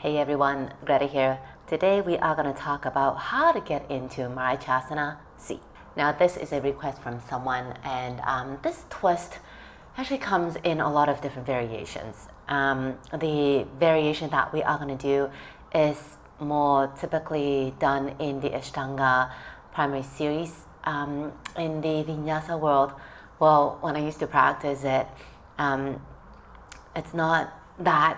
Hey everyone, Greta here. Today we are going to talk about how to get into Marichyasana C. Now this is a request from someone, and this twist actually comes in a lot of different variations. The variation that we are going to do is more typically done in the Ashtanga primary series. In the Vinyasa world, well, when I used to practice it, it's not that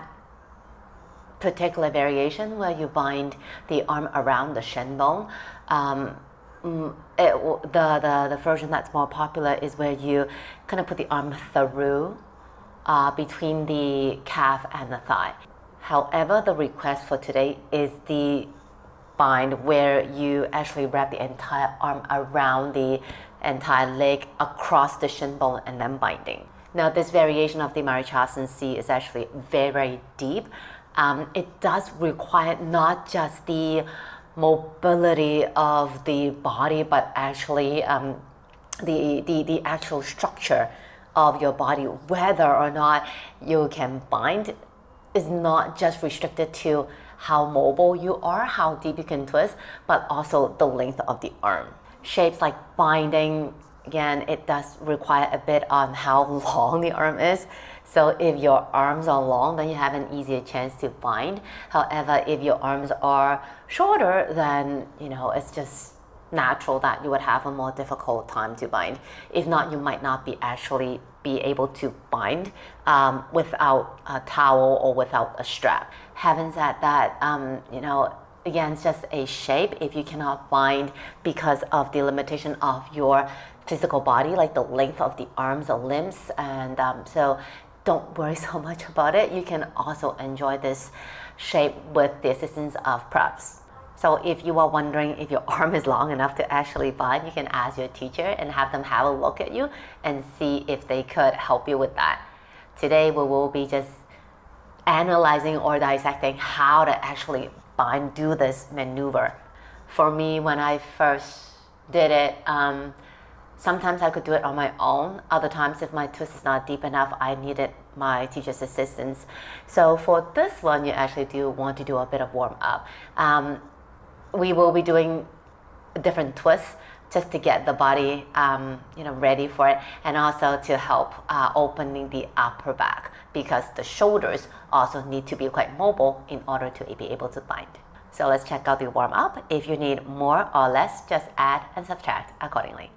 particular variation where you bind the arm around the shin bone. The version that's more popular is where you kind of put the arm through between the calf and the thigh. However, the request for today is the bind where you actually wrap the entire arm around the entire leg across the shin bone and then binding. Now this variation of the Marichyasana C is actually very, very deep. It does require not just the mobility of the body, but actually the actual structure of your body. Whether or not you can bind is not just restricted to how mobile you are, how deep you can twist, but also the length of the arm. Shapes like binding, again, it does require a bit on how long the arm is. So if your arms are long, then you have an easier chance to bind. However, if your arms are shorter, then it's just natural that you would have a more difficult time to bind. If not, you might not be actually be able to bind without a towel or without a strap. Having said that, again, it's just a shape. If you cannot bind because of the limitation of your physical body, like the length of the arms or limbs, and so don't worry so much about it. You can also enjoy this shape with the assistance of props. So if you are wondering if your arm is long enough to actually bind, you can ask your teacher and have them have a look at you and see if they could help you with that. Today we will be just analyzing or dissecting how to actually bind, do this maneuver. For me, when I first did it, sometimes I could do it on my own. Other times, if my twist is not deep enough, I needed my teacher's assistance. So for this one, you actually do want to do a bit of warm up. We will be doing different twists just to get the body ready for it, and also to help opening the upper back, because the shoulders also need to be quite mobile in order to be able to bind. So let's check out the warm up. If you need more or less, just add and subtract accordingly.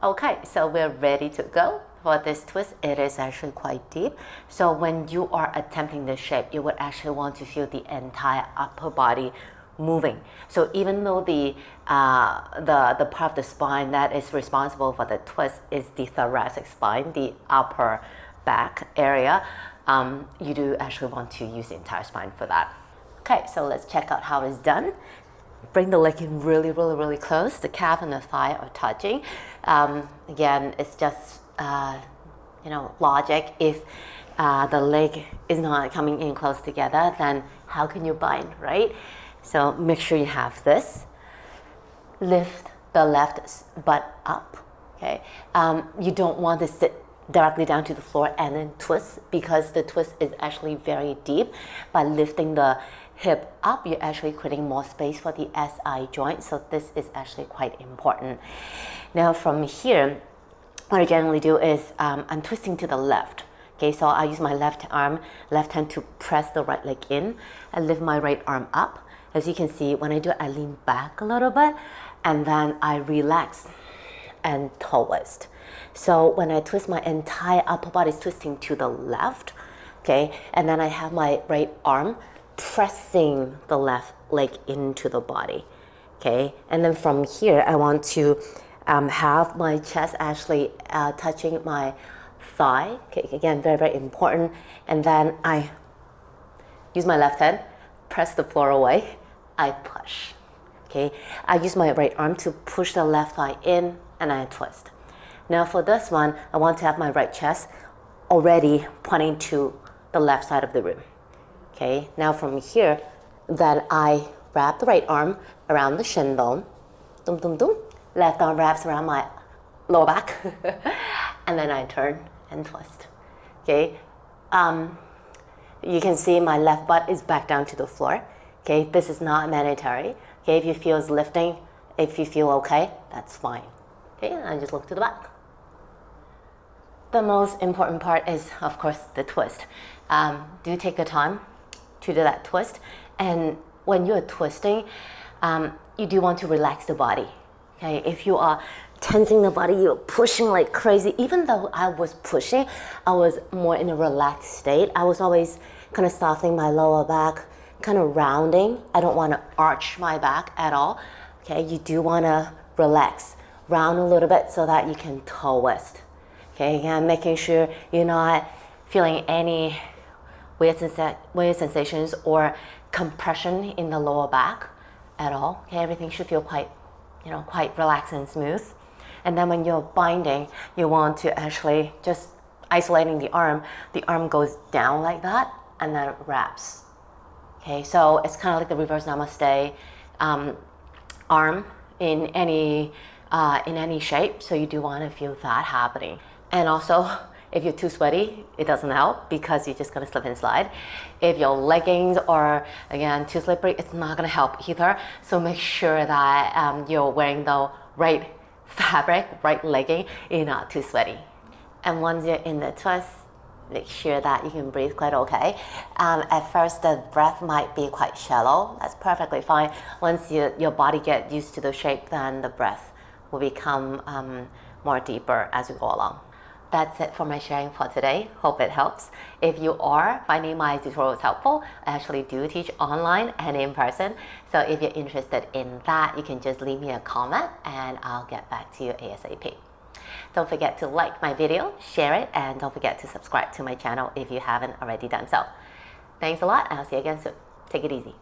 Okay, so we're ready to go. For this twist, it is actually quite deep. So when you are attempting this shape, you would actually want to feel the entire upper body moving. So even though the part of the spine that is responsible for the twist is the thoracic spine, the upper back area, you do actually want to use the entire spine for that. Okay, so let's check out how it's done. Bring the leg in really, really, really close. The calf and the thigh are touching. Again, it's just logic. If the leg is not coming in close together, then how can you bind, right? So make sure you have this. Lift the left butt up. Okay. You don't want to sit directly down to the floor and then twist, because the twist is actually very deep. By lifting the hip up, you're actually creating more space for the SI joint, so this is actually quite important. Now from here, what I generally do is I'm twisting to the left. Okay, so I use my left arm, left hand to press the right leg in. I lift my right arm up. As you can see, when I do it, I lean back a little bit, and then I relax and twist. So when I twist, my entire upper body is twisting to the left, okay? And then I have my right arm pressing the left leg into the body, okay? And then from here, I want to have my chest actually touching my thigh, okay? Again, very, very important. And then I use my left hand, press the floor away, I push. Okay, I use my right arm to push the left thigh in and I twist. Now for this one, I want to have my right chest already pointing to the left side of the room. Okay, now from here, then I wrap the right arm around the shin bone. Dum dum dum. Left arm wraps around my lower back. And then I turn and twist. Okay, you can see my left butt is back down to the floor. Okay, this is not mandatory. Okay, if you feel it's lifting, if you feel okay, that's fine. Okay, and I just look to the back. The most important part is, of course, the twist. Do take your time to do that twist. And when you're twisting, you do want to relax the body. Okay, if you are tensing the body, you're pushing like crazy. Even though I was pushing, I was more in a relaxed state. I was always kind of softening my lower back, kind of rounding. I don't want to arch my back at all. Okay, you do want to relax, round a little bit so that you can twist. Okay, again, making sure you're not feeling any weird sensations or compression in the lower back at all. Okay, everything should feel quite relaxed and smooth. And then when you're binding, you want to actually just isolating the arm goes down like that and then it wraps. Okay, so it's kind of like the reverse namaste arm in any shape. So you do want to feel that happening. And also, if you're too sweaty, it doesn't help because you're just going to slip and slide. If your leggings are, again, too slippery, it's not going to help either. So make sure that you're wearing the right fabric, right legging, you're not too sweaty. And once you're in the twist, make sure that you can breathe quite okay. At first, the breath might be quite shallow. That's perfectly fine. Once your body gets used to the shape, then the breath will become more deeper as you go along. That's it for my sharing for today. Hope it helps. If you are finding my tutorials helpful, I actually do teach online and in person. So if you're interested in that, you can just leave me a comment and I'll get back to you ASAP. Don't forget to like my video, share it, and don't forget to subscribe to my channel if you haven't already done so. Thanks a lot, and I'll see you again soon. Take it easy.